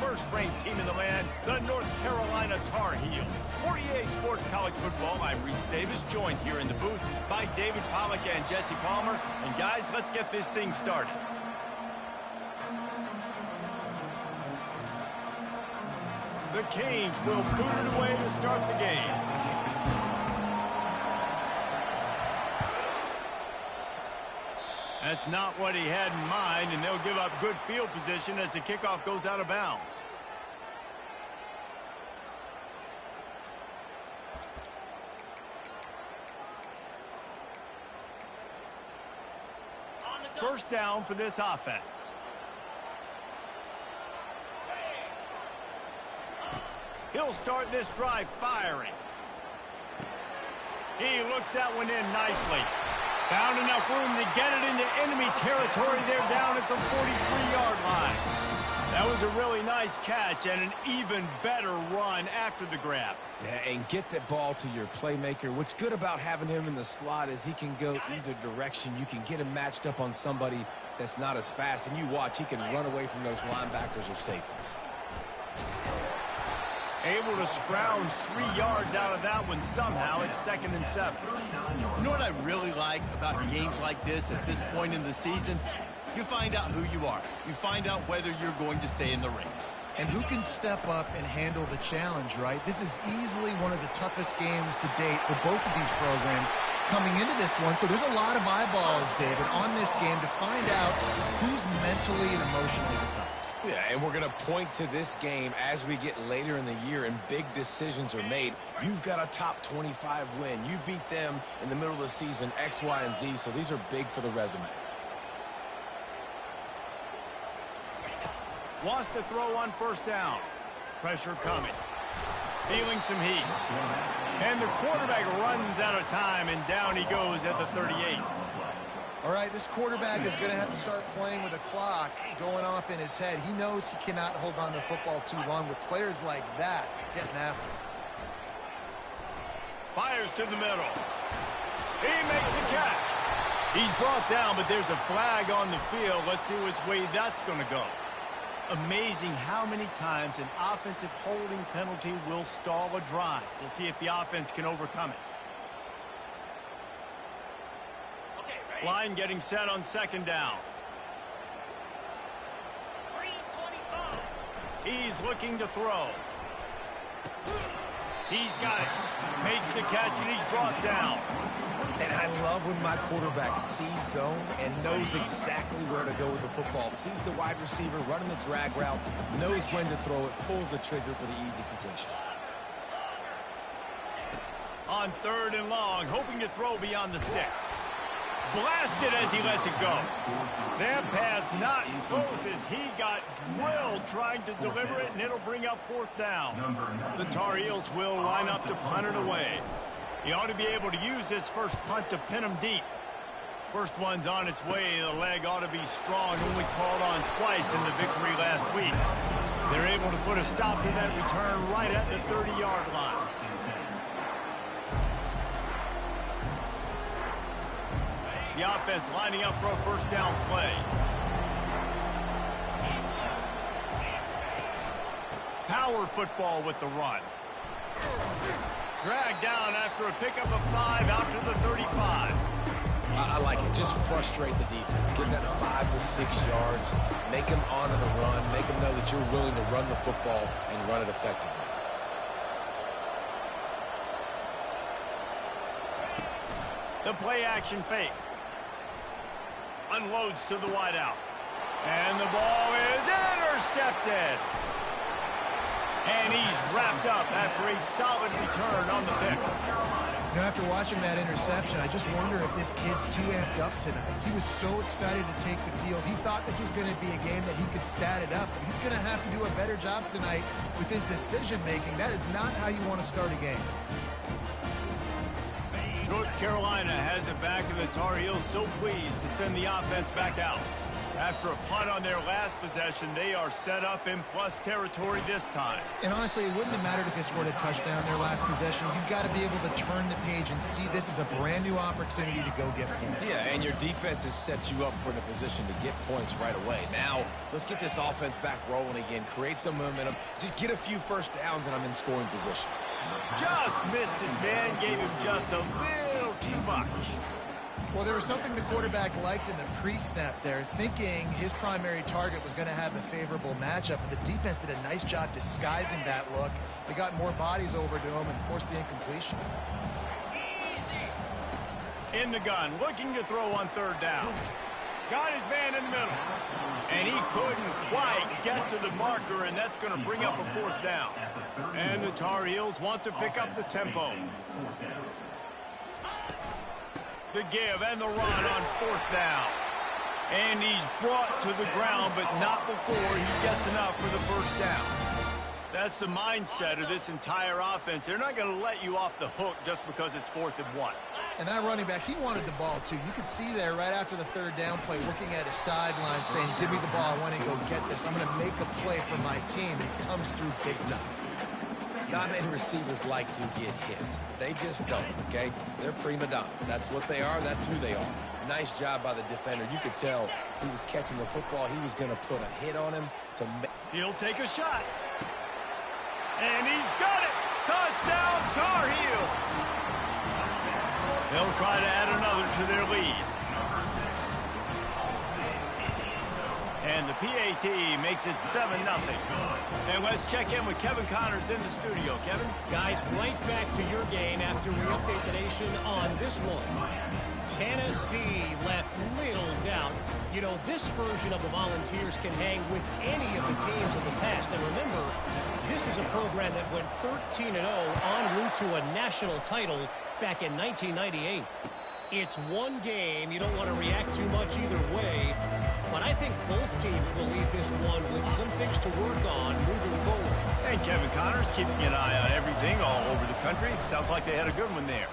first-ranked team in the land, the North Carolina Tar Heels. For EA Sports College Football, I'm Reese Davis, joined here in the booth by David Pollack and Jesse Palmer. And guys, let's get this thing started. The Canes will boot it away to start the game. That's not what he had in mind, and they'll give up good field position as the kickoff goes out of bounds. First down for this offense. He'll start this drive firing. He looks that one in nicely. Found enough room to get it into enemy territory there down at the 43-yard line. That was a really nice catch and an even better run after the grab. Yeah, and get that ball to your playmaker. What's good about having him in the slot is he can go either direction. You can get him matched up on somebody that's not as fast, and you watch, he can run away from those linebackers or safeties. Able to scrounge 3 yards out of that one somehow. It's 2nd and 7. You know what I really like about games like this at this point in the season? You find out who you are. You find out whether you're going to stay in the race. And who can step up and handle the challenge, right? This is easily one of the toughest games to date for both of these programs coming into this one. So there's a lot of eyeballs, David, on this game to find out who's mentally and emotionally the toughest. Yeah, and we're going to point to this game as we get later in the year and big decisions are made. You've got a top 25 win. You beat them in the middle of the season, X, Y, and Z, so these are big for the resume. Wants to throw on first down. Pressure coming. Feeling some heat. And the quarterback runs out of time, and down he goes at the 38. All right, this quarterback is going to have to start playing with a clock going off in his head. He knows he cannot hold on to the football too long with players like that getting after him. Fires to the middle. He makes the catch. He's brought down, but there's a flag on the field. Let's see which way that's going to go. Amazing how many times an offensive holding penalty will stall a drive. We'll see if the offense can overcome it. Line getting set on 2nd down. He's looking to throw. He's got it. Makes the catch, and he's brought down. And I love when my quarterback sees zone and knows exactly where to go with the football. Sees the wide receiver running the drag route, knows when to throw it, pulls the trigger for the easy completion. On 3rd and long, hoping to throw beyond the sticks. Blasted as he lets it go. That pass not close as he got drilled trying to deliver it, and it'll bring up 4th down. The Tar Heels will line up to punt it away. He ought to be able to use this first punt to pin him deep. First one's on its way. The leg ought to be strong. Only called on twice in the victory last week. They're able to put a stop to that return right at the 30-yard line. The offense lining up for a first down play. Power football with the run. Dragged down after a pickup of 5 out to the 35. I like it. Just frustrate the defense. Give that 5 to 6 yards. Make them honor the run. Make them know that you're willing to run the football and run it effectively. The play action fake. Unloads to the wideout. And the ball is intercepted. And he's wrapped up after a solid return on the pick. You know, after watching that interception, I just wonder if this kid's too amped up tonight. He was so excited to take the field. He thought this was going to be a game that he could stat it up. But he's going to have to do a better job tonight with his decision-making. That is not how you want to start a game. North Carolina has it back, and the Tar Heels so pleased to send the offense back out. After a punt on their last possession, they are set up in plus territory this time. And honestly, it wouldn't have mattered if they scored a touchdown their last possession. You've got to be able to turn the page and see this is a brand new opportunity to go get points. Yeah, and your defense has set you up for the position to get points right away. Now, let's get this offense back rolling again, create some momentum, just get a few first downs, and I'm in scoring position. Just missed his man, gave him just a little too much. Well, there was something the quarterback liked in the pre-snap there, thinking his primary target was going to have a favorable matchup, but the defense did a nice job disguising that look. They got more bodies over to him and forced the incompletion. In the gun, looking to throw on third down. Got his man in the middle. And he couldn't quite get to the marker, and that's going to bring up a fourth down. And the Tar Heels want to pick up the tempo. The give and the run on fourth down. And he's brought to the ground, but not before he gets enough for the first down. That's the mindset of this entire offense. They're not going to let you off the hook just because it's 4th and 1. And that running back, he wanted the ball too. You could see there right after the third down play, looking at his sideline, saying, give me the ball, I want to go get this. I'm going to make a play for my team. And he comes through big time. Not many receivers like to get hit. They just don't, okay? They're prima donnas. That's what they are. That's who they are. Nice job by the defender. You could tell he was catching the football. He was going to put a hit on him. He'll take a shot. And he's got it. Touchdown, Tar Heels. They'll try to add another to their lead. And the PAT makes it 7-0. And let's check in with Kevin Connors in the studio. Kevin? Guys, right back to your game after we update the nation on this one. Tennessee left little doubt. You know, this version of the Volunteers can hang with any of the teams of the past. And remember, this is a program that went 13-0 en route to a national title back in 1998. It's one game. You don't want to react too much either way. But I think both teams will leave this one with some things to work on moving forward. And Kevin Connors keeping an eye on everything all over the country. Sounds like they had a good one there.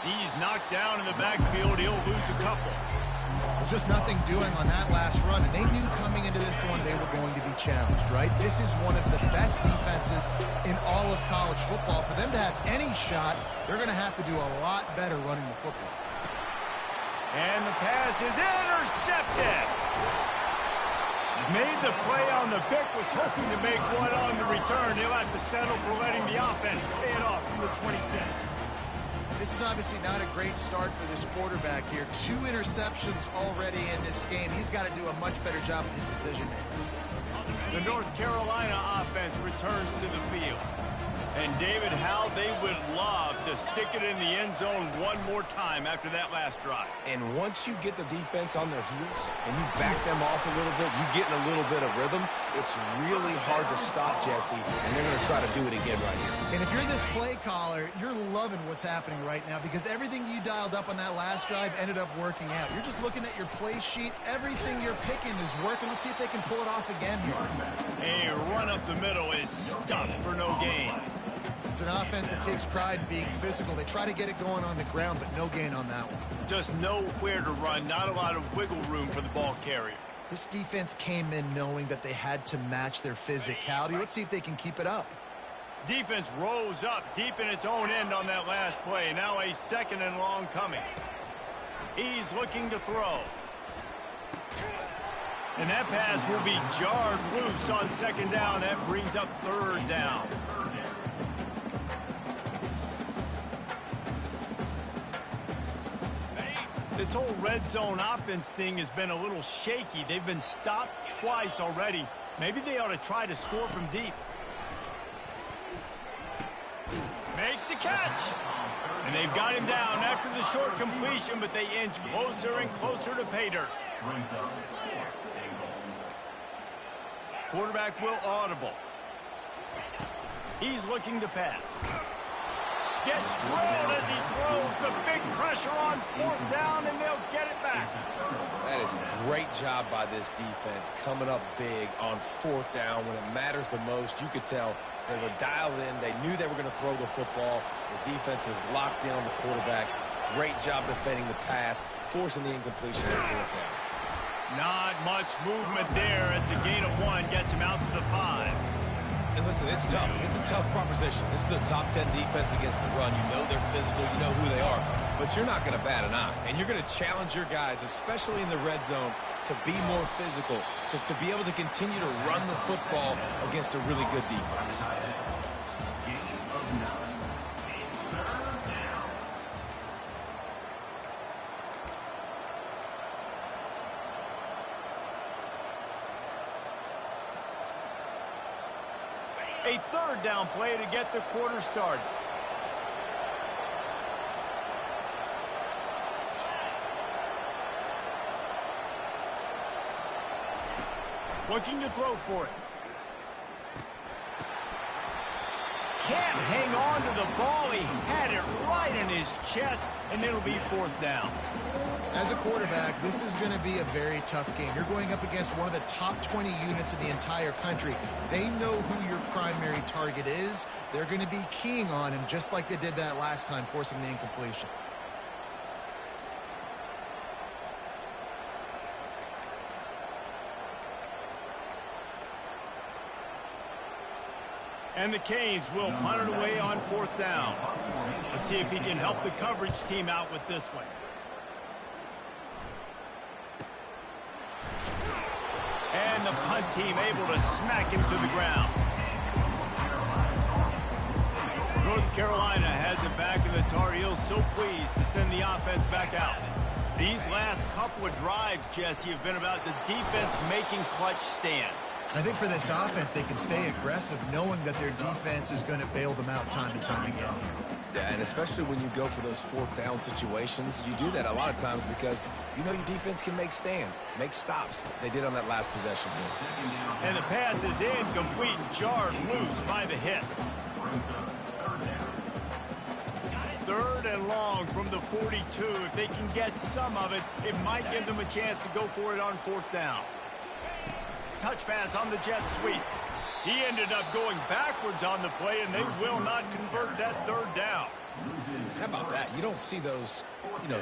He's knocked down in the backfield. He'll lose a couple. Just nothing doing on that last run. And they knew coming into this one they were going to be challenged, right? This is one of the best defenses in all of college football. For them to have any shot, they're going to have to do a lot better running the football. And the pass is intercepted. Made the play on the pick, was hoping to make one on the return. He'll have to settle for letting the offense pay it off from the 26. This is obviously not a great start for this quarterback here. 2 interceptions already in this game. He's got to do a much better job with his decision-making. The North Carolina offense returns to the field. And, David, how they would love to stick it in the end zone one more time after that last drive. And once you get the defense on their heels and you back them off a little bit, you get in a little bit of rhythm, it's really hard to stop, Jesse, and they're going to try to do it again right here. And if you're this play caller, you're loving what's happening right now because everything you dialed up on that last drive ended up working out. You're just looking at your play sheet. Everything you're picking is working. Let's see if they can pull it off again here. A run up the middle is stuffed for no gain. It's an offense that takes pride in being physical. They try to get it going on the ground, but no gain on that one. Just nowhere to run, not a lot of wiggle room for the ball carrier. This defense came in knowing that they had to match their physicality. Let's see if they can keep it up. Defense rose up deep in its own end on that last play. Now a 2nd and long coming. He's looking to throw. And that pass will be jarred loose on 2nd down. That brings up 3rd down. This whole red zone offense thing has been a little shaky. They've been stopped twice already. Maybe they ought to try to score from deep. Makes the catch. And they've got him down after the short completion, but they inch closer and closer to pay dirt. Quarterback will audible. He's looking to pass. Gets drilled as he throws. The big pressure on 4th down, and they'll get it back. That is a great job by this defense, coming up big on 4th down when it matters the most. You could tell they were dialed in. They knew they were going to throw the football. The defense was locked in on the quarterback. Great job defending the pass, forcing the incompletion on 4th down. Not much movement there. It's a gain of 1, gets him out to the 5. And listen, it's tough. It's a tough proposition. This is a top 10 defense against the run. You know they're physical. You know who they are. But you're not going to bat an eye. And you're going to challenge your guys, especially in the red zone, to be more physical, to be able to continue to run the football against a really good defense. A 3rd down play to get the quarter started. Looking to throw for it. Can't hang on to the ball. He had it right in his chest, and it'll be 4th down. As a quarterback, this is going to be a very tough game. You're going up against one of the top 20 units in the entire country. They know who your primary target is. They're going to be keying on him just like they did that last time, forcing the incompletion. And the Canes will punt it away on 4th down. Let's see if he can help the coverage team out with this one. And the punt team able to smack him to the ground. North Carolina has it back in the Tar Heels, so pleased to send the offense back out. These last couple of drives, Jesse, have been about the defense making clutch stand. I think for this offense, they can stay aggressive knowing that their defense is going to bail them out time and time again. Yeah, and especially when you go for those 4th down situations, you do that a lot of times because you know your defense can make stands, make stops. They did on that last possession. And the pass is incomplete, jarred loose by the hit. 3rd and long from the 42. If they can get some of it, it might give them a chance to go for it on 4th down. Touch pass on the jet sweep. He ended up going backwards on the play, and they will not convert that 3rd down. How about that? You don't see those,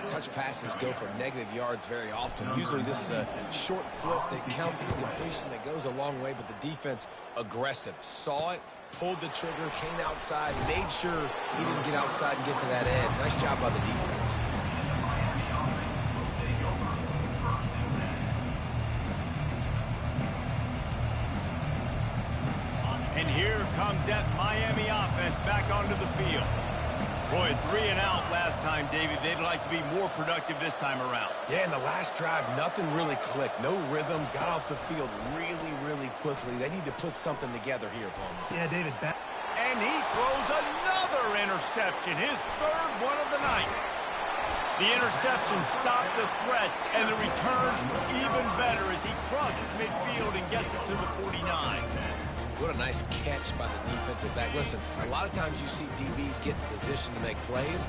touch passes go for negative yards very often. Usually this is a short flip that counts as a completion that goes a long way, but the defense aggressive. Saw it, pulled the trigger, came outside, made sure he didn't get outside and get to that end. Nice job by the defense. And here comes that Miami offense back onto the field. Boy, 3 and out last time, David. They'd like to be more productive this time around. Yeah, in the last drive, nothing really clicked. No rhythm, got off the field really, really quickly. They need to put something together here, Palmer. Yeah, David. And he throws another interception, his 3rd one of the night. The interception stopped the threat, and the return even better as he crosses midfield and gets it to the 49. What a nice catch by the defensive back. Listen, a lot of times you see DBs get in position to make plays,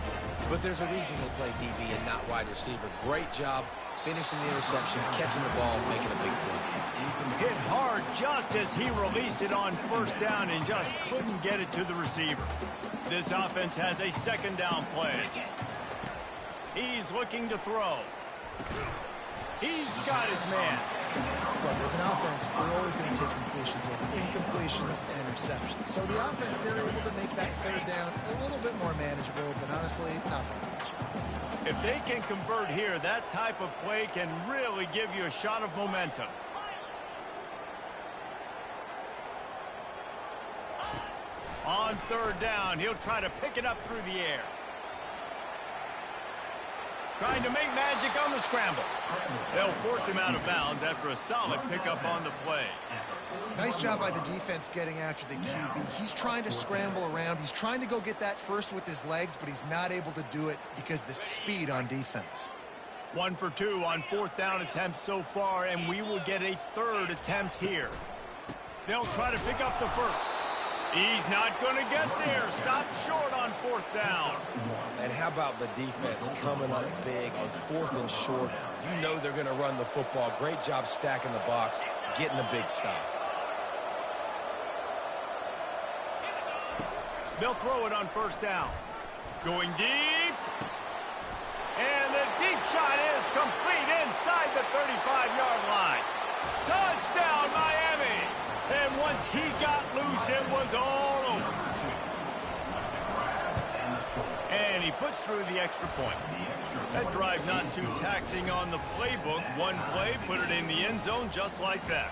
but there's a reason they play DB and not wide receiver. Great job finishing the interception, catching the ball, making a big play. Hit hard just as he released it on 1st down and just couldn't get it to the receiver. This offense has a 2nd down play. He's looking to throw. He's got his man. Look, as an offense, we're always going to take completions over incompletions and interceptions. So the offense, they're able to make that 3rd down a little bit more manageable, but honestly, not very much. If they can convert here, that type of play can really give you a shot of momentum. On 3rd down, he'll try to pick it up through the air. Trying to make magic on the scramble. They'll force him out of bounds after a solid pickup on the play. Nice job by the defense getting after the QB. He's trying to scramble around. He's trying to go get that first with his legs, but he's not able to do it because of the speed on defense. 1 for 2 on 4th down attempts so far, and we will get a 3rd attempt here. They'll try to pick up the first. He's not going to get there. Stopped short on 4th down. And how about the defense coming up big on 4th and short? You know they're going to run the football. Great job stacking the box, getting the big stop. They'll throw it on 1st down. Going deep. shot is complete inside the 35-yard line. Touchdown, Miami! And once he got loose, it was all over. And he puts through the extra point. That drive not too taxing on the playbook. One play, put it in the end zone just like that.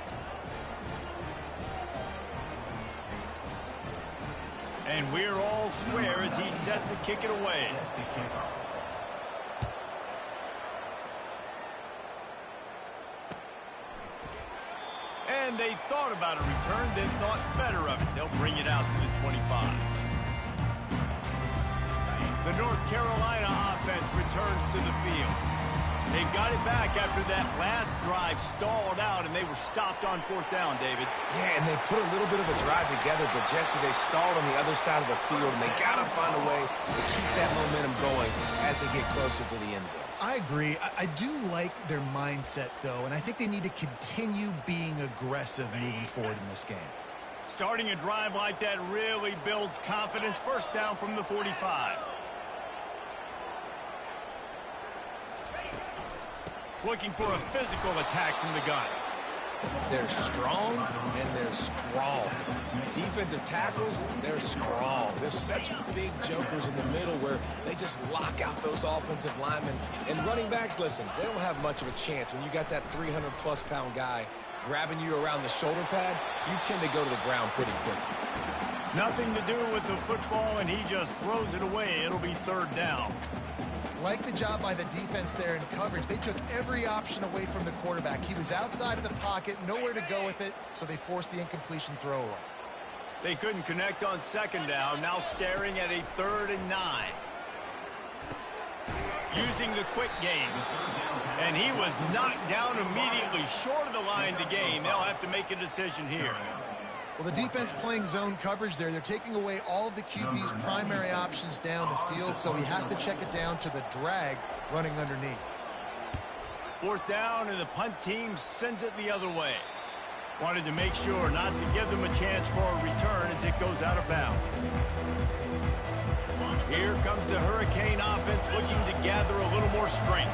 And we're all square as he's set to kick it away. And they thought about a return, then thought better of it. They'll bring it out to the 25. The North Carolina offense returns to the field. They got it back after that last drive stalled out, and they were stopped on fourth down, David. Yeah, and they put a little bit of a drive together, but, Jesse, they stalled on the other side of the field, and they got to find a way to keep that momentum going as they get closer to the end zone. I agree. I do like their mindset, though, and I think they need to continue being aggressive moving forward in this game. Starting a drive like that really builds confidence. First down from the 45. Looking for a physical attack from the gun. They're strong, and they're strong. Defensive tackles, they're strong. There's such big jokers in the middle where they just lock out those offensive linemen. And running backs, listen, they don't have much of a chance. When you got that 300-plus pound guy grabbing you around the shoulder pad, you tend to go to the ground pretty quickly. Nothing to do with the football, and he just throws it away. It'll be third down. Like the job by the defense there in coverage. They took every option away from the quarterback. He was outside of the pocket, nowhere to go with it, so they forced the incompletion throwaway. They couldn't connect on second down, now staring at a 3rd and 9. Using the quick game. And he was knocked down immediately short of the line to gain. They'll have to make a decision here. Well, the defense playing zone coverage there. They're taking away all of the QB's primary options down the field, so he has to check it down to the drag running underneath. Fourth down, and the punt team sends it the other way. Wanted to make sure not to give them a chance for a return as it goes out of bounds. Here comes the Hurricane offense looking to gather a little more strength.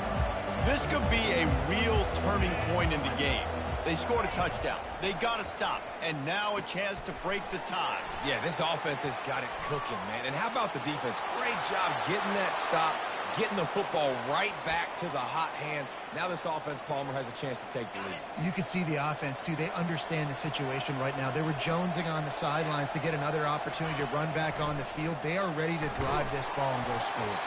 This could be a real turning point in the game. They scored a touchdown. They got to stop. And now a chance to break the tie. Yeah, this offense has got it cooking, man. And how about the defense? Great job getting that stop, getting the football right back to the hot hand. Now this offense, Palmer, has a chance to take the lead. You can see the offense, too. They understand the situation right now. They were jonesing on the sidelines to get another opportunity to run back on the field. They are ready to drive this ball and go score.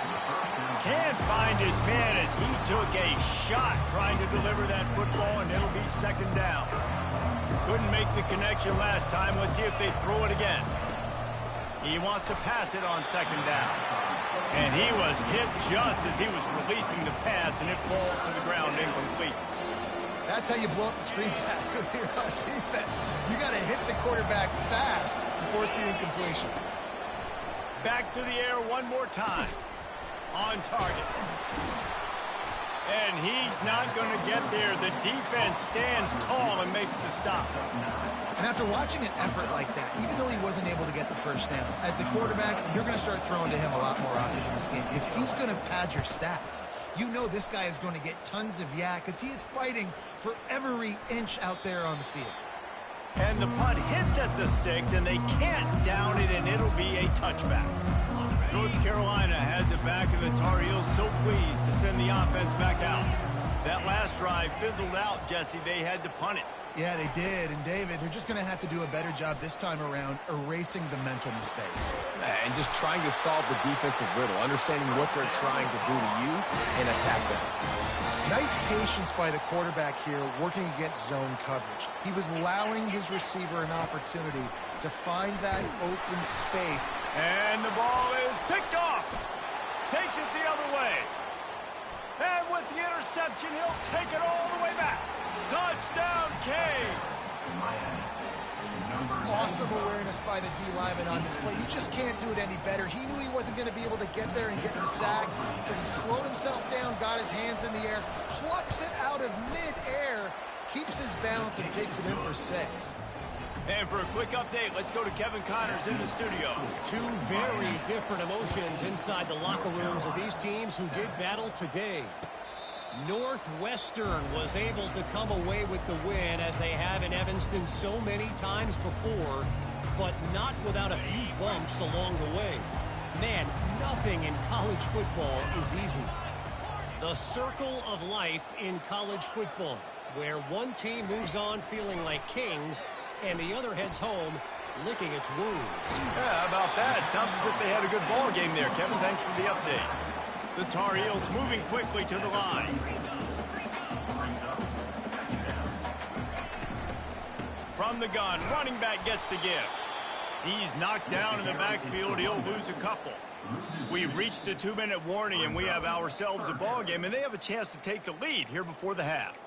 Can't find his man as he took a shot trying to deliver that football, and it'll be second down. Couldn't make the connection last time. Let's see if they throw it again. He wants to pass it on second down. And he was hit just as he was releasing the pass, and it falls to the ground incomplete. That's how you blow up the screen pass here on defense. You got to hit the quarterback fast to force the incompletion. Back to the air one more time. On target. And he's not going to get there. The defense stands tall and makes the stop. And after watching an effort like that, even though he wasn't able to get the first down, as the quarterback, you're going to start throwing to him a lot more often in this game because he's going to pad your stats. You know this guy is going to get tons of yak because he is fighting for every inch out there on the field. And the punt hits at the 6, and they can't down it, and it'll be a touchback. North Carolina has it back, and the Tar Heels so pleased to send the offense back out. That last drive fizzled out, Jesse. They had to punt it. Yeah, they did. And, David, they're just going to have to do a better job this time around erasing the mental mistakes. And just trying to solve the defensive riddle, understanding what they're trying to do to you and attack them. Nice patience by the quarterback here working against zone coverage. He was allowing his receiver an opportunity to find that open space. And the ball is picked off. Takes it the other way. And with the interception, he'll take it all the way back. Touchdown, Canes. Awesome awareness by the D-lineman on this play. You just can't do it any better. He knew he wasn't going to be able to get there and get the sack, so he slowed himself down, got his hands in the air, plucks it out of mid-air, keeps his balance, and takes it in for 6. And for a quick update, let's go to Kevin Connors in the studio. Two very different emotions inside the locker rooms of these teams who did battle today. Northwestern was able to come away with the win, as they have in Evanston so many times before, but not without a few bumps along the way. Man, nothing in college football is easy. The circle of life in college football, where one team moves on feeling like kings and the other heads home licking its wounds. Yeah, how about that? Sounds as if they had a good ball game there, Kevin. Thanks for the update. The Tar Heels moving quickly to the line. From the gun, running back gets to give. He's knocked down in the backfield. He'll lose a couple. We've reached the 2-minute warning, and we have ourselves a ball game, and they have a chance to take the lead here before the half.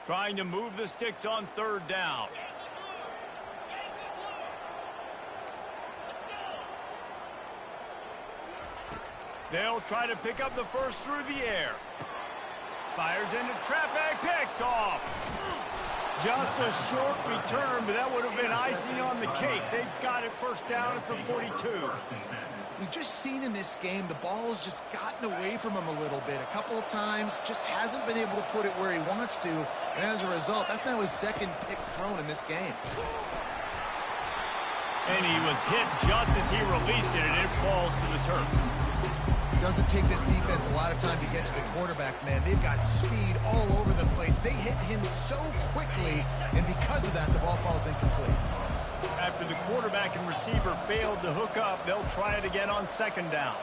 Trying to move the sticks on 3rd down. They'll try to pick up the first through the air. Fires into traffic, picked off. Just a short return, but that would have been icing on the cake. They've got it first down at the 42. We've just seen in this game the ball has just gotten away from him a little bit. A couple of times, just hasn't been able to put it where he wants to. And as a result, that's now his 2nd pick thrown in this game. And he was hit just as he released it, and it falls to the turf. Doesn't take this defense a lot of time to get to the quarterback, man. They've got speed all over the place. They hit him so quickly, and because of that, the ball falls incomplete. After the quarterback and receiver failed to hook up, they'll try it again on 2nd down.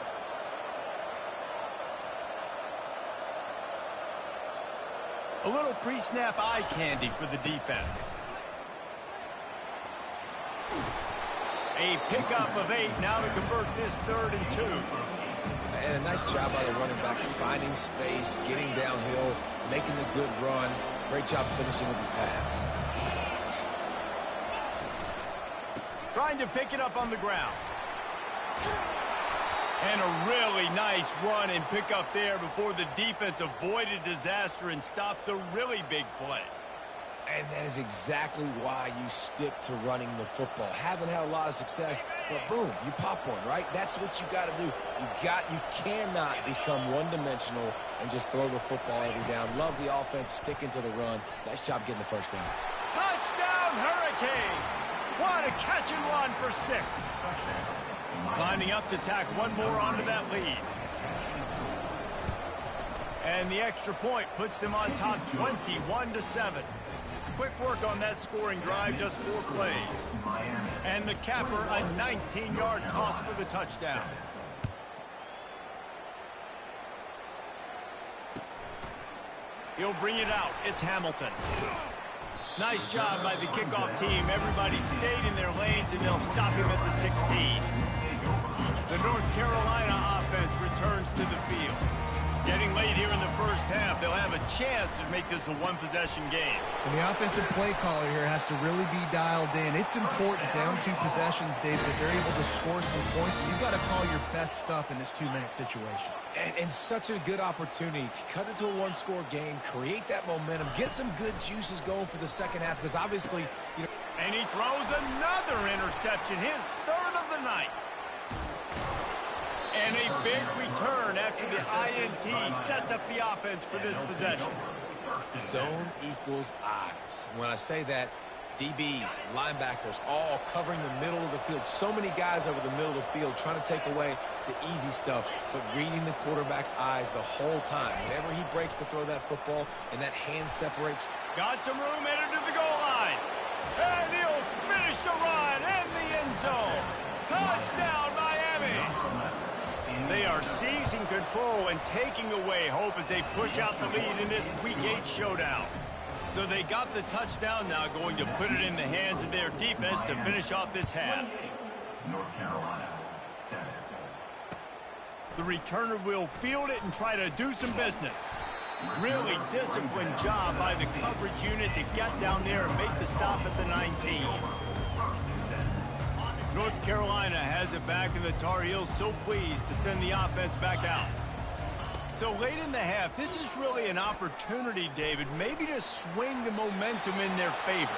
A little pre-snap eye candy for the defense. A pickup of 8 now to convert this 3rd and 2. And a nice job by the running back, finding space, getting downhill, making a good run. Great job finishing with his pads. Trying to pick it up on the ground. And a really nice run and pick up there before the defense avoided disaster and stopped the really big play. And that is exactly why you stick to running the football. Haven't had a lot of success, but boom, you pop one, right? That's what you got to do. You cannot become one-dimensional and just throw the football every down. Love the offense sticking to the run. Nice job getting the first down. Touchdown, Hurricane! What a catch and run for 6. Lining up to tack one more onto that lead. And the extra point puts them on top 21-7. Quick work on that scoring drive, just 4 plays. And the capper, a 19-yard toss for the touchdown. He'll bring it out. It's Hamilton. Nice job by the kickoff team. Everybody stayed in their lanes, and they'll stop him at the 16. The North Carolina offense returns to the field. Getting late here in the first half, they'll have a chance to make this a one-possession game. And the offensive play caller here has to really be dialed in. It's important down 2 possessions, David, that they're able to score some points. So you've got to call your best stuff in this 2-minute situation. And such a good opportunity to cut it to a 1-score game, create that momentum, get some good juices going for the second half, because obviously, you know. And he throws another interception, his 3rd of the night. And a big return after the INT sets up the offense for this possession. Zone equals eyes. When I say that, DBs, linebackers, all covering the middle of the field. So many guys over the middle of the field trying to take away the easy stuff, but reading the quarterback's eyes the whole time. Whenever he breaks to throw that football and that hand separates. Got some room headed to the goal line. And he'll finish the run in the end zone. Touchdown, Miami. They are seizing control and taking away hope as they push out the lead in this Week 8 showdown. So they got the touchdown, now going to put it in the hands of their defense to finish off this half. North Carolina, 7. The returner will field it and try to do some business. Really disciplined job by the coverage unit to get down there and make the stop at the 19. North Carolina has it back, and the Tar Heels so pleased to send the offense back out. So late in the half, this is really an opportunity, David, maybe to swing the momentum in their favor.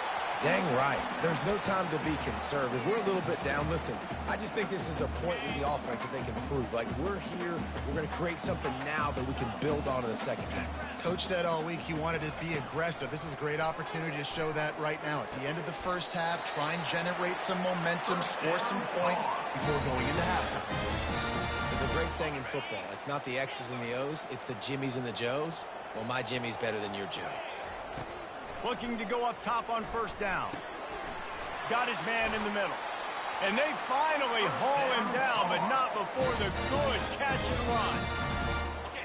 Dang right. There's no time to be conservative. We're a little bit down. Listen, I just think this is a point with the offense that they can prove. Like, we're here, we're going to create something now that we can build on in the second half. Coach said all week he wanted to be aggressive. This is a great opportunity to show that right now. At the end of the first half, try and generate some momentum, score some points before going into halftime. There's a great saying in football. It's not the X's and the O's, it's the Jimmies and the Joes. Well, my Jimmy's better than your Joe. Looking to go up top on first down. Got his man in the middle. And they finally haul him down, but not before the good catch and run.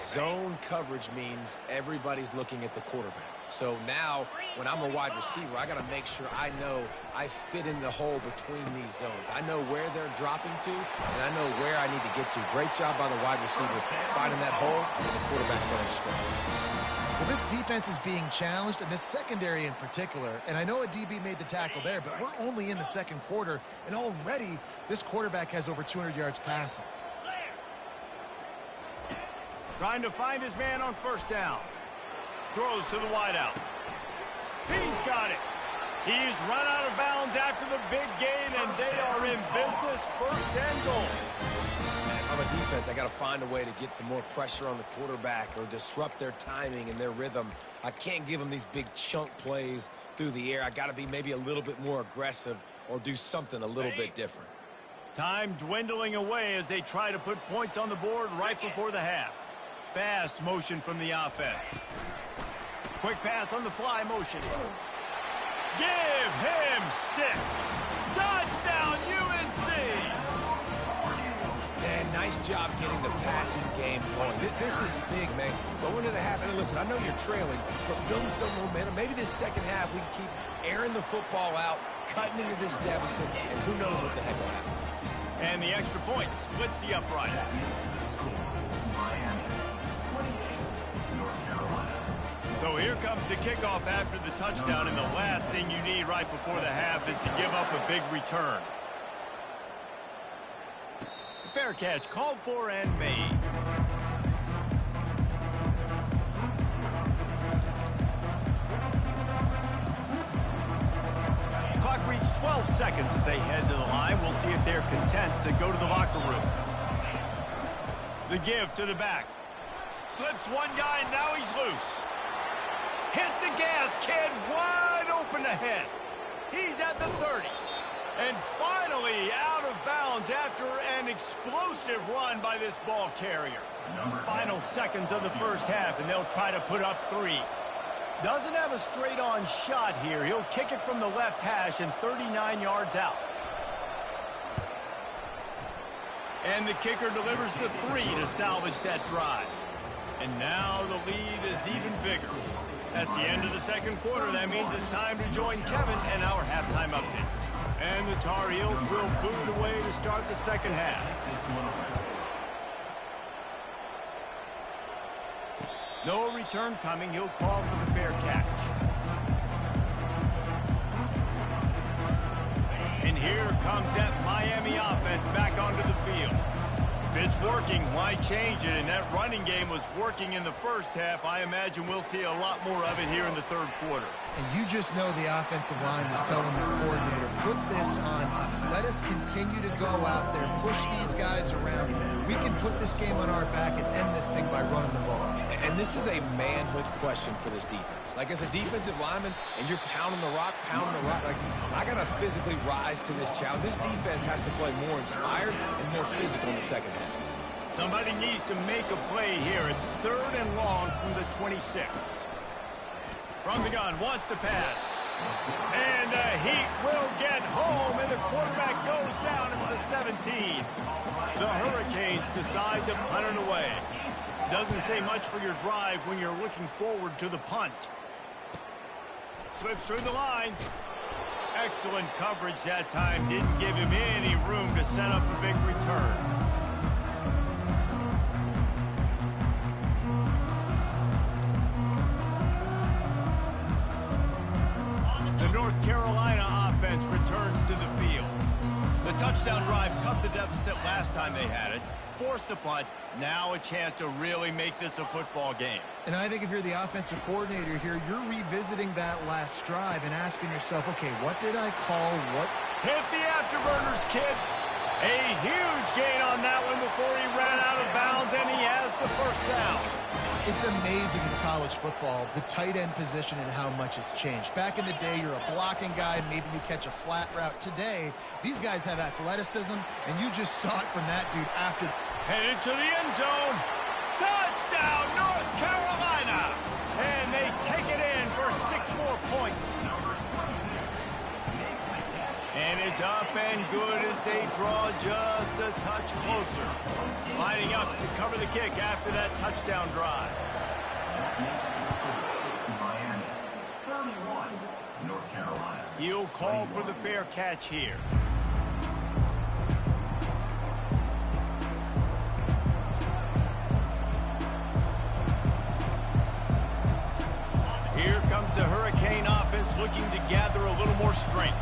Zone coverage means everybody's looking at the quarterback. So now, when I'm a wide receiver, I got to make sure I know I fit in the hole between these zones. I know where they're dropping to, and I know where I need to get to. Great job by the wide receiver finding that hole, and the quarterback running strong. Well, this defense is being challenged, and this secondary in particular. And I know a DB made the tackle there, but we're only in the second quarter, and already this quarterback has over 200 yards passing. Trying to find his man on first down. Throws to the wideout. He's got it. He's run out of bounds after the big gain, and they are in business, first and goal. If I'm a defense, I got to find a way to get some more pressure on the quarterback or disrupt their timing and their rhythm. I can't give them these big chunk plays through the air. I got to be maybe a little bit more aggressive or do something a little bit different. Time dwindling away as they try to put points on the board right before the half. Fast motion from the offense. Quick pass on the fly motion. Give him 6. Touchdown, UNC! Man, nice job getting the passing game going. This is big, man. Go into the half, and listen, I know you're trailing, but building some momentum. Maybe this second half we can keep airing the football out, cutting into this deficit, and who knows what the heck will happen. And the extra point splits the upright. So here comes the kickoff after the touchdown, and the last thing you need right before the half is to give up a big return. Fair catch called for and made. Clock reached 12 seconds as they head to the line. We'll see if they're content to go to the locker room. The give to the back. Slips one guy, and now he's loose. Hit the gas, kid, wide open ahead. He's at the 30. And finally out of bounds after an explosive run by this ball carrier. Final seconds of the first half, and they'll try to put up 3. Doesn't have a straight-on shot here. He'll kick it from the left hash and 39 yards out. And the kicker delivers the 3 to salvage that drive. And now the lead is even bigger. That's the end of the second quarter. That means it's time to join Kevin and our halftime update. And the Tar Heels will boot away to start the second half. No return coming. He'll call for the fair catch. And here comes that Miami offense back onto the field. If it's working, why change it? And that running game was working in the first half. I imagine we'll see a lot more of it here in the third quarter. And you just know the offensive line was telling their coordinator, put this on us. Let us continue to go out there, push these guys around. We can put this game on our back and end this thing by running the ball. And this is a manhood question for this defense. Like, as a defensive lineman, and you're pounding the rock, like, I got to physically rise to this challenge. This defense has to play more inspired and more physical in the second half. Somebody needs to make a play here. It's 3rd and long from the 26. From the gun, wants to pass. And the Heat will get home, and the quarterback goes down into the 17. The Hurricanes decide to punt it away. Doesn't say much for your drive when you're looking forward to the punt. Slips through the line. Excellent coverage that time. Didn't give him any room to set up the big return. The North Carolina offense returns to the field. The touchdown drive cut the deficit last time they had it. forced the punt. Now a chance to really make this a football game. And I think if you're the offensive coordinator here, you're revisiting that last drive and asking yourself, okay, what did I call? What? Hit the afterburners, kid. A huge gain on that one before he ran out of bounds, and he has the first down. It's amazing in college football, the tight end position and how much has changed. Back in the day, you're a blocking guy, maybe you catch a flat route. Today, these guys have athleticism, and you just saw it from that dude after. Headed to the end zone. Touchdown, North Carolina. And they take it in for 6 more points. And it's up and good as they draw just a touch closer. Lining up to cover the kick after that touchdown drive. Miami, 31, North Carolina. He'll call for the fair catch here. Here comes the Hurricane offense looking to gather a little more strength.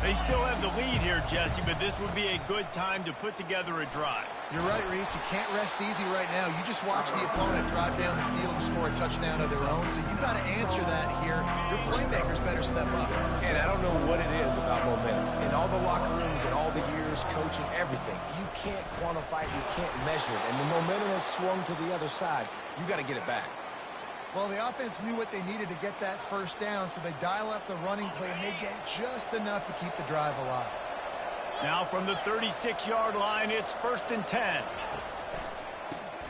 They still have the lead here, Jesse, but this would be a good time to put together a drive. You're right, Reese. You can't rest easy right now. You just watch the opponent drive down the field and score a touchdown of their own, so you've got to answer that here. Your playmakers better step up. And I don't know what it is about momentum. In all the locker rooms and all the years, coaching, everything, you can't quantify it, you can't measure it. And the momentum has swung to the other side. You got to get it back. Well, the offense knew what they needed to get that first down, so they dial up the running play, and they get just enough to keep the drive alive. Now from the 36-yard line, it's 1st and 10.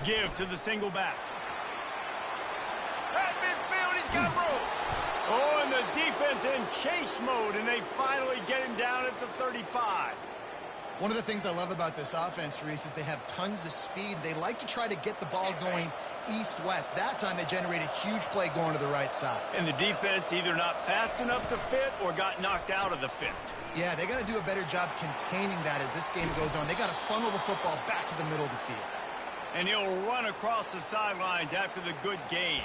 Give to the single back. At midfield, he's got room. Oh, and the defense in chase mode, and they finally get him down at the 35. One of the things I love about this offense, Reese, is they have tons of speed. They like to try to get the ball going east-west. That time they generate a huge play going to the right side. And the defense either not fast enough to fit or got knocked out of the fit. Yeah, they got to do a better job containing that as this game goes on. They got to funnel the football back to the middle of the field. And he'll run across the sidelines after the good gain.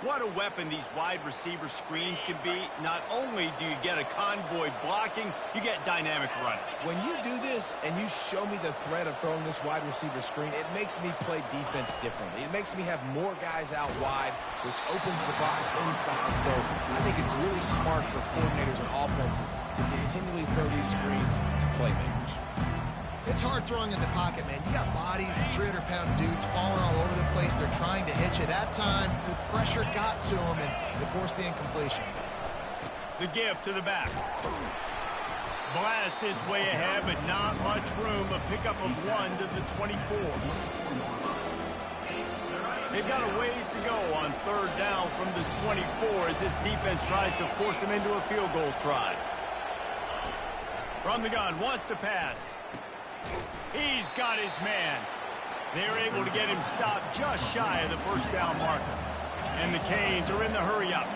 What a weapon these wide receiver screens can be. Not only do you get a convoy blocking, you get dynamic running. When you do this and you show me the threat of throwing this wide receiver screen, it makes me play defense differently. It makes me have more guys out wide, which opens the box inside. So I think it's really smart for coordinators and offenses to continually throw these screens to playmakers. It's hard throwing in the pocket, man. You got bodies and 300-pound dudes falling all over the place. They're trying to hit you. That time, the pressure got to them, and it forced the incompletion. The give to the back. Blast is way ahead, but not much room. A pickup of 1 to the 24. They've got a ways to go on 3rd down from the 24 as this defense tries to force them into a field goal try. From the gun, wants to pass. He's got his man. They're able to get him stopped just shy of the 1st down marker. And the Canes are in the hurry-up.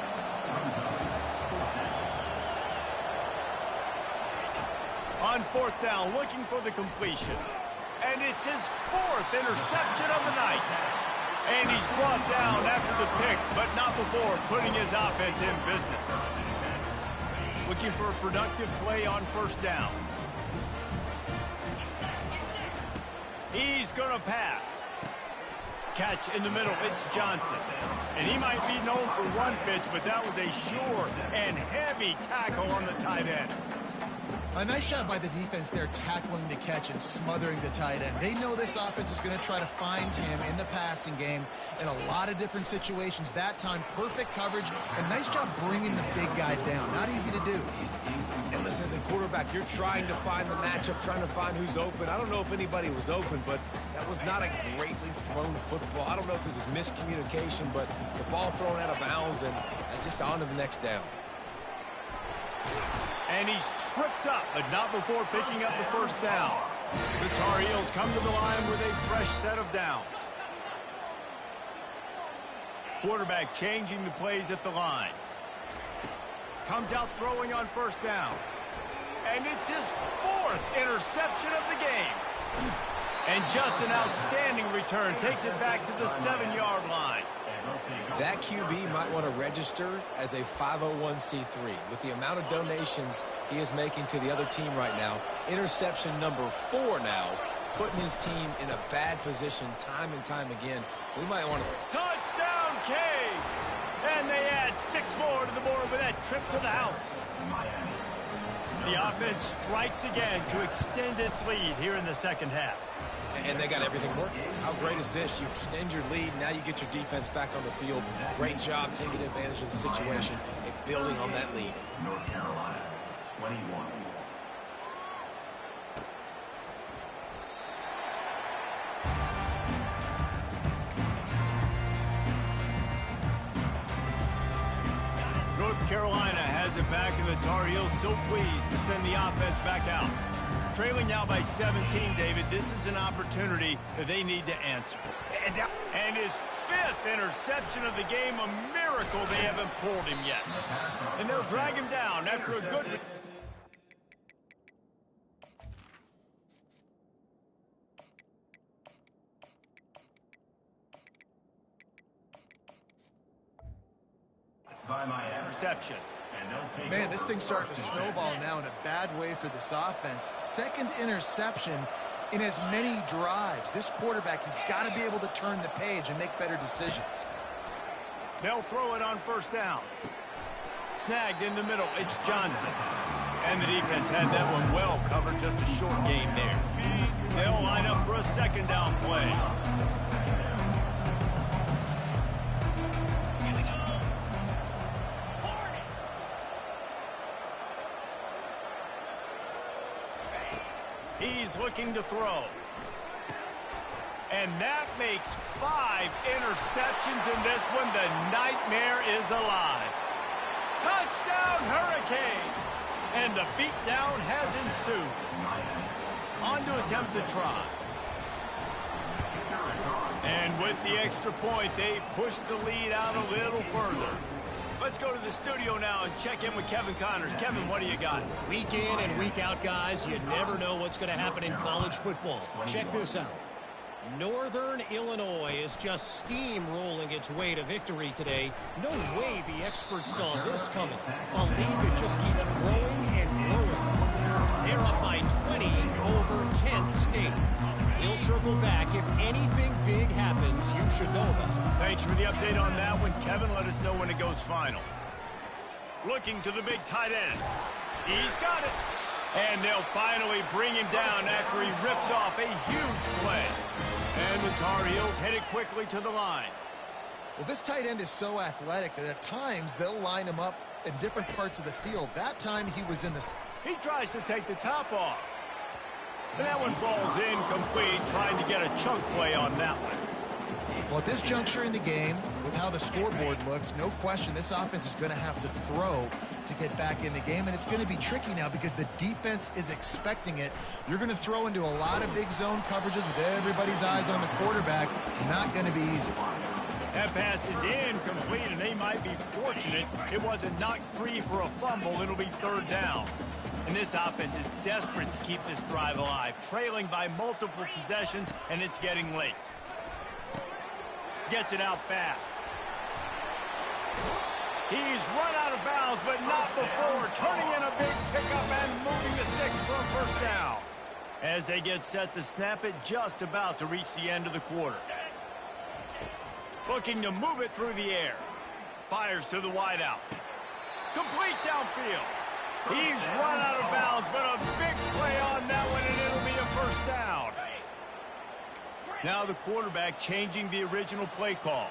On 4th down, looking for the completion. And it's his 4th interception of the night. And he's brought down after the pick, but not before putting his offense in business. Looking for a productive play on 1st down. He's going to pass. Catch in the middle, it's Johnson. And he might be known for one pitch, but that was a sure and heavy tackle on the tight end. A nice job by the defense there tackling the catch and smothering the tight end. They know this offense is going to try to find him in the passing game in a lot of different situations. That time, perfect coverage, and nice job bringing the big guy down. Not easy to do. And listen, as a quarterback, you're trying to find the matchup, trying to find who's open. I don't know if anybody was open, but that was not a greatly thrown football. I don't know if it was miscommunication, but the ball thrown out of bounds and just on to the next down. And he's tripped up, but not before picking up the 1st down. The Tar Heels come to the line with a fresh set of downs. Quarterback changing the plays at the line. Comes out throwing on 1st down. And it's his 4th interception of the game. And just an outstanding return. Takes it back to the 7-yard line. That QB might want to register as a 501c3. With the amount of donations he is making to the other team right now, interception number 4 now putting his team in a bad position time and time again. We might want to... Touchdown, Canes! And they add 6 more to the board with that trip to the house. The offense strikes again to extend its lead here in the second half. And they got everything working. How great is this? You extend your lead, now you get your defense back on the field. Great job taking advantage of the situation and building on that lead. North Carolina, 21. North Carolina has it back, and the Tar Heels so pleased to send the offense back out. Trailing now by 17, David. This is an opportunity that they need to answer. And his 5th interception of the game, a miracle they haven't pulled him yet. And they'll drag him down after a good... interception. Man, this thing's starting to snowball now in a bad way for this offense. 2nd interception in as many drives. This quarterback has got to be able to turn the page and make better decisions. They'll throw it on 1st down. Snagged in the middle. It's Johnson. And the defense had that one well covered. Just a short game there. They'll line up for a 2nd down play. He's looking to throw. And that makes 5 interceptions in this one. The nightmare is alive. Touchdown, Hurricanes! And the beatdown has ensued. On to attempt to try. And with the extra point, they push the lead out a little further. Let's go to the studio now and check in with Kevin Connors. Kevin, what do you got? Week in and week out, guys, you never know what's going to happen in college football. Check this out. Northern Illinois is just steamrolling its way to victory today. No way the experts saw this coming. A lead that just keeps growing and growing. They're up by 20 over Kent State. We'll circle back. If anything big happens, you should know about it. Thanks for the update on that one, Kevin. Let us know when it goes final. Looking to the big tight end. He's got it. And they'll finally bring him down after he rips off a huge play. And the Tar Heels headed quickly to the line. Well, this tight end is so athletic that at times they'll line him up in different parts of the field. That time he was in the... He tries to take the top off. And that one falls incomplete, trying to get a chunk play on that one. Well, at this juncture in the game, with how the scoreboard looks, no question this offense is going to have to throw to get back in the game, and it's going to be tricky now because the defense is expecting it. You're going to throw into a lot of big zone coverages with everybody's eyes on the quarterback. Not going to be easy. That pass is incomplete, and they might be fortunate it wasn't knocked free for a fumble. It'll be 3rd down. And this offense is desperate to keep this drive alive, trailing by multiple possessions, and it's getting late. Gets it out fast. He's run out of bounds, but not before turning in a big pickup and moving the sticks for a 1st down. As they get set to snap it, just about to reach the end of the quarter. Looking to move it through the air. Fires to the wideout. Complete downfield. He's run out of bounds, but a big play on that one, and it'll be a 1st down. Now the quarterback changing the original play call.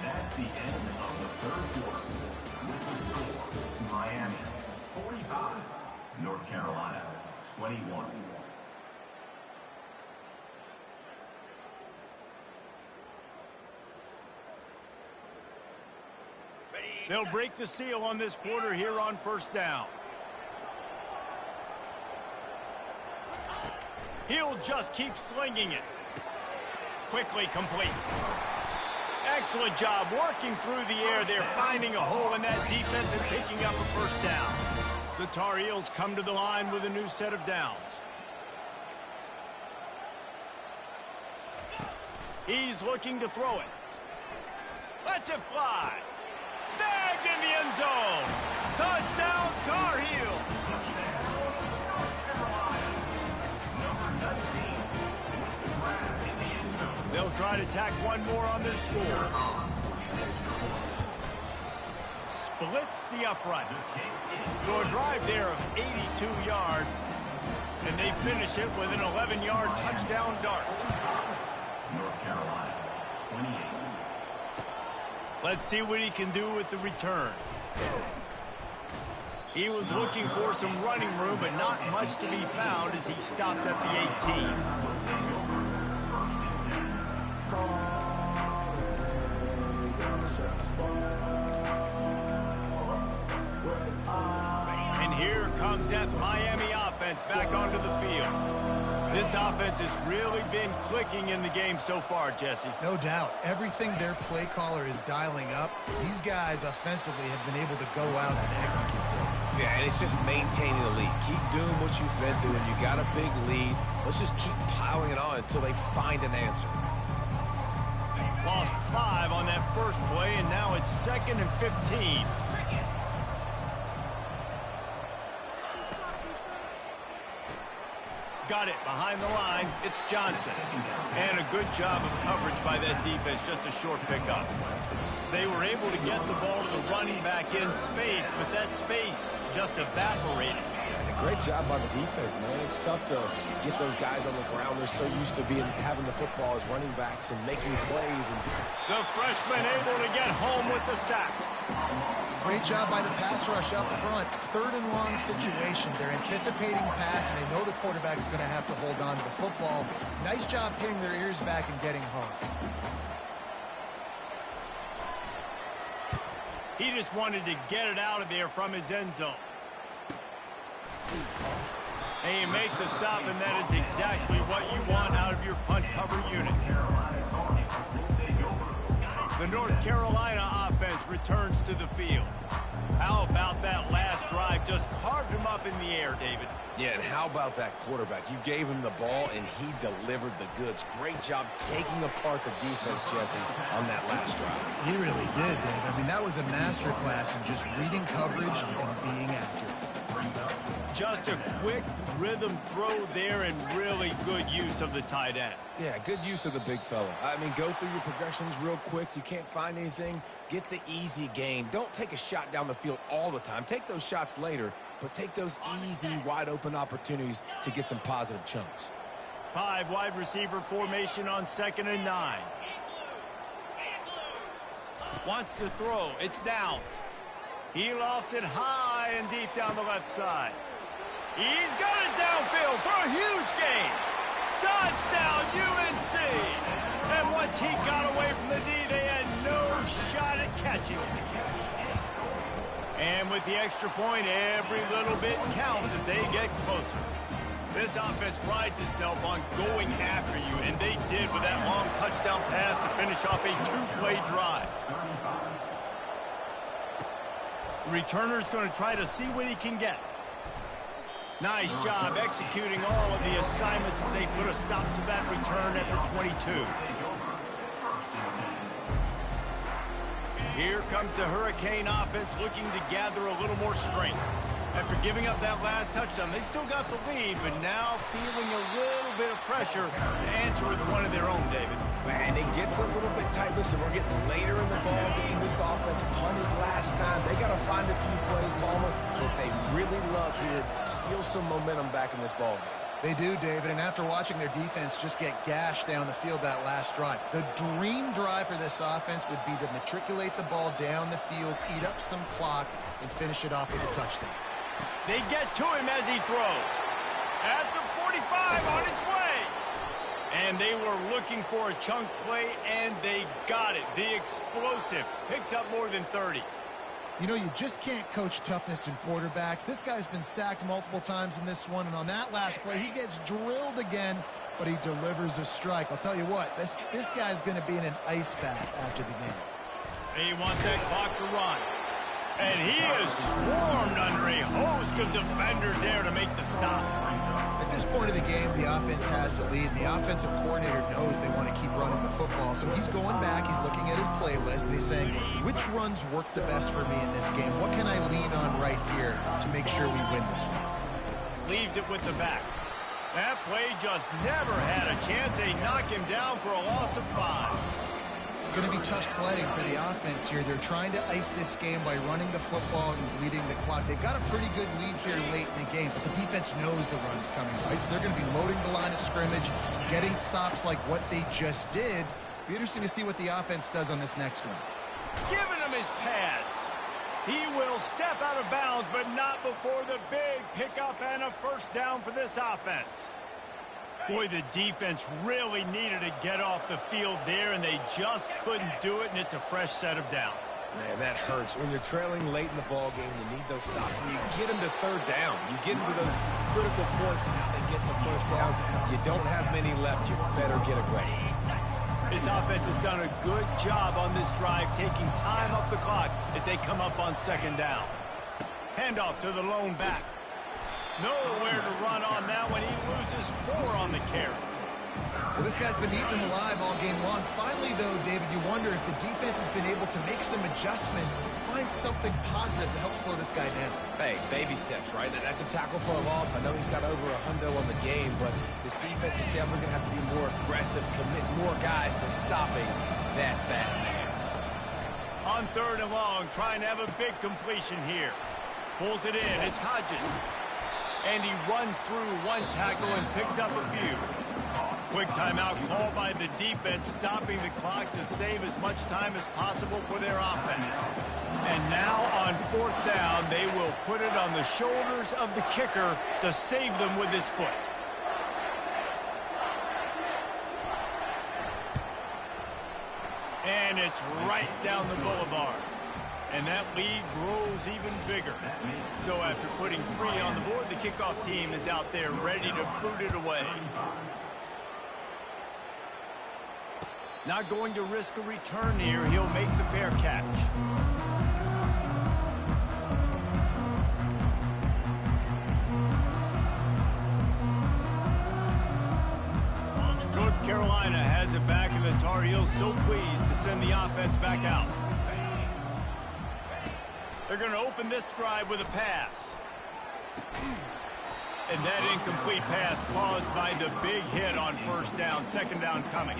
That's the end of the 3rd quarter. With the score, Miami 45, North Carolina 21. They'll break the seal on this quarter here on 1st down. He'll just keep slinging it. Quickly complete. Excellent job working through the air. They're finding a hole in that defense and picking up a 1st down. The Tar Heels come to the line with a new set of downs. He's looking to throw it. Lets it fly. Snagged dragged in the end zone. Touchdown, Tar Heels. They'll try to tack one more on their score. Splits the uprights. So a drive there of 82 yards, and they finish it with an 11-yard touchdown dart. North Carolina, 28. Let's see what he can do with the return. He was looking for some running room, but not much to be found as he stopped at the 18. And here comes that Miami offense back onto the field. This offense has really been clicking in the game so far, Jesse. No doubt. Everything their play caller is dialing up, these guys offensively have been able to go out and execute them. Yeah, and it's just maintaining the lead. Keep doing what you've been doing. You got a big lead. Let's just keep piling it on until they find an answer. Lost 5 on that first play, and now it's 2nd and 15. Got it behind the line. It's Johnson. And a good job of coverage by that defense. Just a short pickup. They were able to get the ball to the running back in space, but that space just evaporated. And a great job by the defense, man. It's tough to get those guys on the ground. They're so used to having the football as running backs and making plays. And the freshman able to get home with the sack. Great job by the pass rush up front. 3rd and long situation. They're anticipating pass, and they know the quarterback's going to have to hold on to the football. Nice job pinning their ears back and getting home. He just wanted to get it out of there from his end zone. And you make the stop, and that is exactly what you want out of your punt cover unit. The North Carolina offense returns to the field. How about that last drive? Just carved him up in the air, David. yeah, and how about that quarterback? You gave him the ball, and he delivered the goods. Great job taking apart the defense, Jesse, on that last drive. He really did, Dave. I mean, that was a masterclass in just reading coverage and being accurate. Just a quick rhythm throw there and really good use of the tight end. Yeah, good use of the big fella. I mean, go through your progressions real quick. You can't find anything. Get the easy gain. Don't take a shot down the field all the time. Take those shots later, but take those easy, wide-open opportunities to get some positive chunks. 5 wide receiver formation on 2nd and 9. Wants to throw. It's Downs. He lofts it high and deep down the left side. He's got it downfield for a huge gain. Touchdown, UNC. And once he got away from the D, they had no shot at catching it. And with the extra point, every little bit counts as they get closer. This offense prides itself on going after you, and they did with that long touchdown pass to finish off a 2-play drive. The returner's going to try to see what he can get. Nice job executing all of the assignments as they put a stop to that return at the 22. Here comes the Hurricane offense looking to gather a little more strength. After giving up that last touchdown, they still got the lead, but now feeling a little bit of pressure to answer with one of their own, David. Man, it gets a little bit tight. Listen, we're getting later in the ball game. This offense punted last time. They got to find a few plays, Palmer, that they really love here. Steal some momentum back in this ball game. They do, David, and after watching their defense just get gashed down the field that last drive, the dream drive for this offense would be to matriculate the ball down the field, eat up some clock, and finish it off with a touchdown. They get to him as he throws. At the 45 on its way. And they were looking for a chunk play, and they got it. The explosive picks up more than 30. You know, you just can't coach toughness in quarterbacks. This guy's been sacked multiple times in this one, and on that last play, he gets drilled again, but he delivers a strike. I'll tell you what, this guy's going to be in an ice bath after the game. He wants that clock to run. And he is swarmed under a host of defenders there to make the stop. At this point of the game, the offense has the lead, and the offensive coordinator knows they want to keep running the football. So he's going back, he's looking at his playlist, and he's saying, which runs work the best for me in this game? What can I lean on right here to make sure we win this one? Leaves it with the back. That play just never had a chance. They knock him down for a loss of 5. It's going to be tough sledding for the offense here. They're trying to ice this game by running the football and bleeding the clock. They've got a pretty good lead here late in the game, but the defense knows the run's coming, right? So they're going to be loading the line of scrimmage, getting stops like what they just did. Be interesting to see what the offense does on this next one. Giving him his pads. He will step out of bounds, but not before the big pickup and a first down for this offense. Boy, the defense really needed to get off the field there, and they just couldn't do it, and it's a fresh set of downs. Man, that hurts. When you're trailing late in the ball game, you need those stops, and you get them to third down. You get into those critical points, now they get the first down. You don't have many left. You better get aggressive. This offense has done a good job on this drive, taking time off the clock as they come up on second down. Handoff to the lone back. Nowhere to run on that when he loses 4 on the carry. Well, this guy's been eating them alive all game long. Finally, though, David, you wonder if the defense has been able to make some adjustments, find something positive to help slow this guy down. Hey, baby steps, right? That's a tackle for a loss. I know he's got over a hundo on the game, but this defense is definitely going to have to be more aggressive, commit more guys to stopping that bad man. On third and long, trying to have a big completion here. Pulls it in. It's Hodges. And he runs through one tackle and picks up a few. Quick timeout called by the defense, stopping the clock to save as much time as possible for their offense. And now on fourth down, they will put it on the shoulders of the kicker to save them with his foot. And it's right down the boulevard. And that lead grows even bigger. So after putting 3 on the board, the kickoff team is out there ready to boot it away. Not going to risk a return here. He'll make the fair catch. North Carolina has it back, and the Tar Heels so pleased to send the offense back out. They're going to open this drive with a pass. And that incomplete pass caused by the big hit on first down. Second down coming.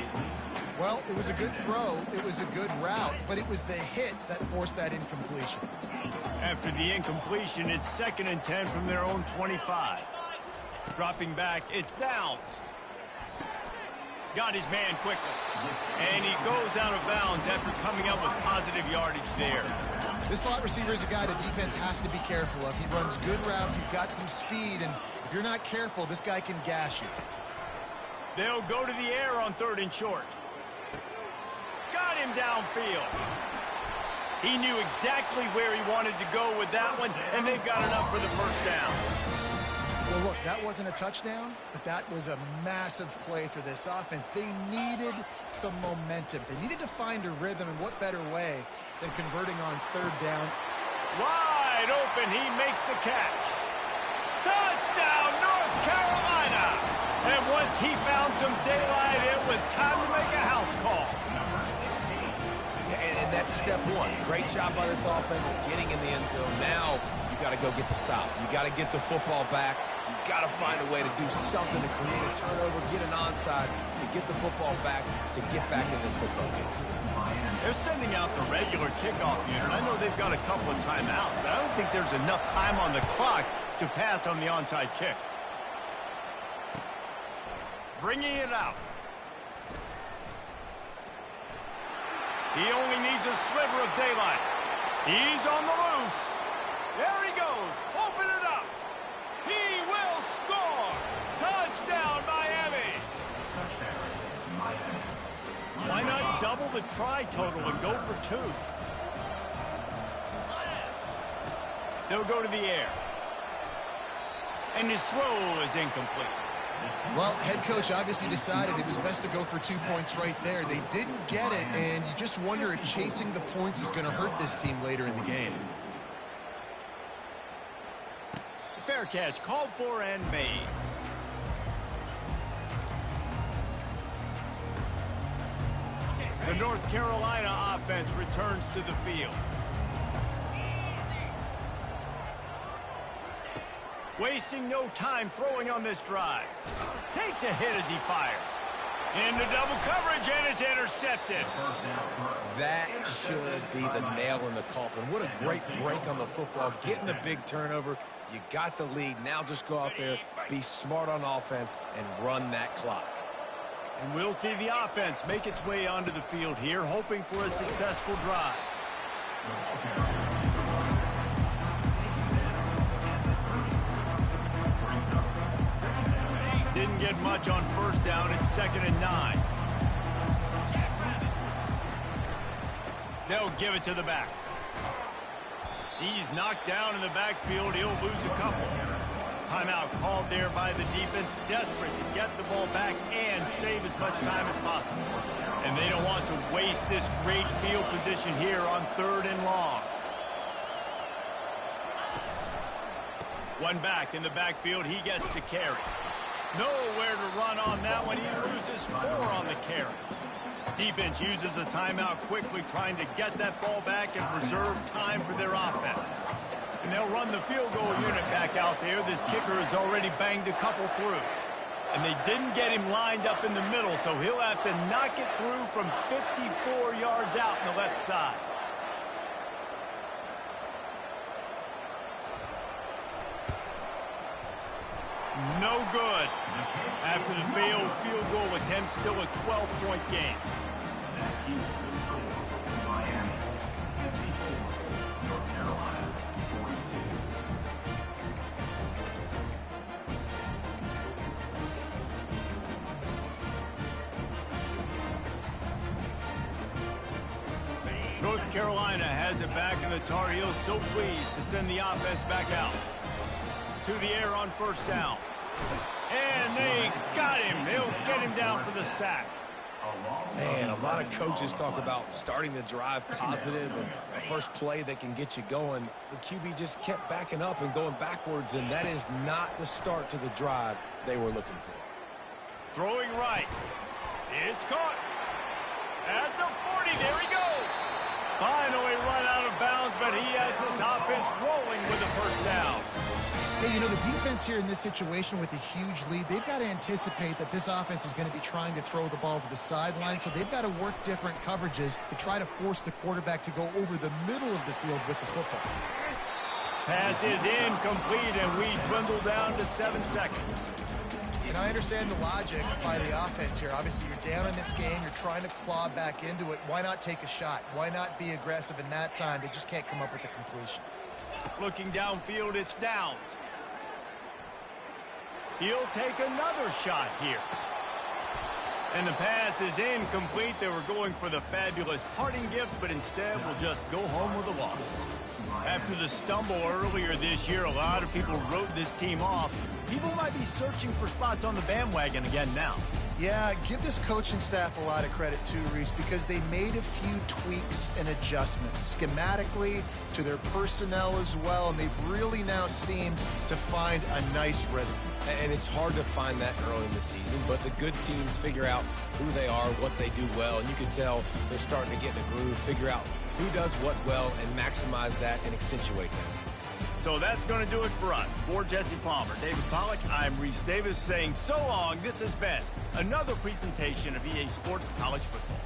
Well, it was a good throw. It was a good route, but it was the hit that forced that incompletion. After the incompletion, it's 2nd and 10 from their own 25. Dropping back, it's Downs. Got his man quickly. And he goes out of bounds after coming up with positive yardage there. This slot receiver is a guy the defense has to be careful of. He runs good routes. He's got some speed, and if you're not careful, this guy can gash you. They'll go to the air on 3rd and short. Got him downfield. He knew exactly where he wanted to go with that one, and they've got enough for the first down. Well, look, that wasn't a touchdown, but that was a massive play for this offense. They needed some momentum. They needed to find a rhythm, and what better way than converting on 3rd down. Wide open, he makes the catch. Touchdown, North Carolina! And once he found some daylight, it was time to make a house call. Yeah, and that's step 1. Great job by this offense getting in the end zone. Now you got to go get the stop. You got to get the football back. You got to find a way to do something to create a turnover, get an onside, to get the football back, to get back in this football game. They're sending out the regular kickoff unit. I know they've got a couple of timeouts, but I don't think there's enough time on the clock to pass on the onside kick. Bringing it out. He only needs a sliver of daylight. He's on the loose. There he goes. Open it up. He will score. Touchdown, Miami. Why not double the try total and go for 2? They'll go to the air. And his throw is incomplete. Well, head coach obviously decided it was best to go for 2 points right there. They didn't get it, and you just wonder if chasing the points is going to hurt this team later in the game. Fair catch, called for and made. The North Carolina offense returns to the field. Wasting no time throwing on this drive. Takes a hit as he fires. Into double coverage, and it's intercepted. That should be the nail in the coffin. What a great break on the football. Getting the big turnover. You got the lead. Now just go out there, be smart on offense, and run that clock. And we'll see the offense make its way onto the field here, hoping for a successful drive. Didn't get much on first down. It's 2nd and 9. They'll give it to the back. He's knocked down in the backfield. He'll lose a couple. Timeout called there by the defense, desperate to get the ball back and save as much time as possible. And they don't want to waste this great field position here on 3rd and long. One back in the backfield. He gets to carry. Nowhere to run on that one. He loses 4 on the carry. Defense uses a timeout quickly, trying to get that ball back and preserve time for their offense. And they'll run the field goal unit back out there. This kicker has already banged a couple through. And they didn't get him lined up in the middle, so he'll have to knock it through from 54 yards out on the left side. No good. After the failed field goal attempt, still a 12-point game. That keeps the score. Miami 54, North Carolina 42. North Carolina has it back, and the Tar Heels so pleased to send the offense back out. To the air on first down. And they got him. They'll get him down for the sack. Man, a lot of coaches talk about starting the drive positive and a first play that can get you going. The QB just kept backing up and going backwards, and that is not the start to the drive they were looking for. Throwing right. It's caught. At the 40, there he goes. Finally run out of bounds, but he has this offense rolling with a first down. Hey, you know, the defense here in this situation with a huge lead, they've got to anticipate that this offense is going to be trying to throw the ball to the sideline, so they've got to work different coverages to try to force the quarterback to go over the middle of the field with the football. Pass is incomplete, and we dwindle down to 7 seconds. And I understand the logic by the offense here. Obviously, you're down in this game. You're trying to claw back into it. Why not take a shot? Why not be aggressive in that time? They just can't come up with a completion. Looking downfield, it's Downs. He'll take another shot here. And the pass is incomplete. They were going for the fabulous parting gift, but instead will just go home with a loss. After the stumble earlier this year, a lot of people wrote this team off. People might be searching for spots on the bandwagon again now. Yeah, give this coaching staff a lot of credit too, Reese, because they made a few tweaks and adjustments schematically to their personnel as well, and they've really now seemed to find a nice rhythm. And it's hard to find that early in the season, but the good teams figure out who they are, what they do well, and you can tell they're starting to get in a groove, figure out who does what well, and maximize that and accentuate that. So that's going to do it for us. For Jesse Palmer, David Pollack, I'm Reese Davis saying so long. This has been another presentation of EA Sports College Football.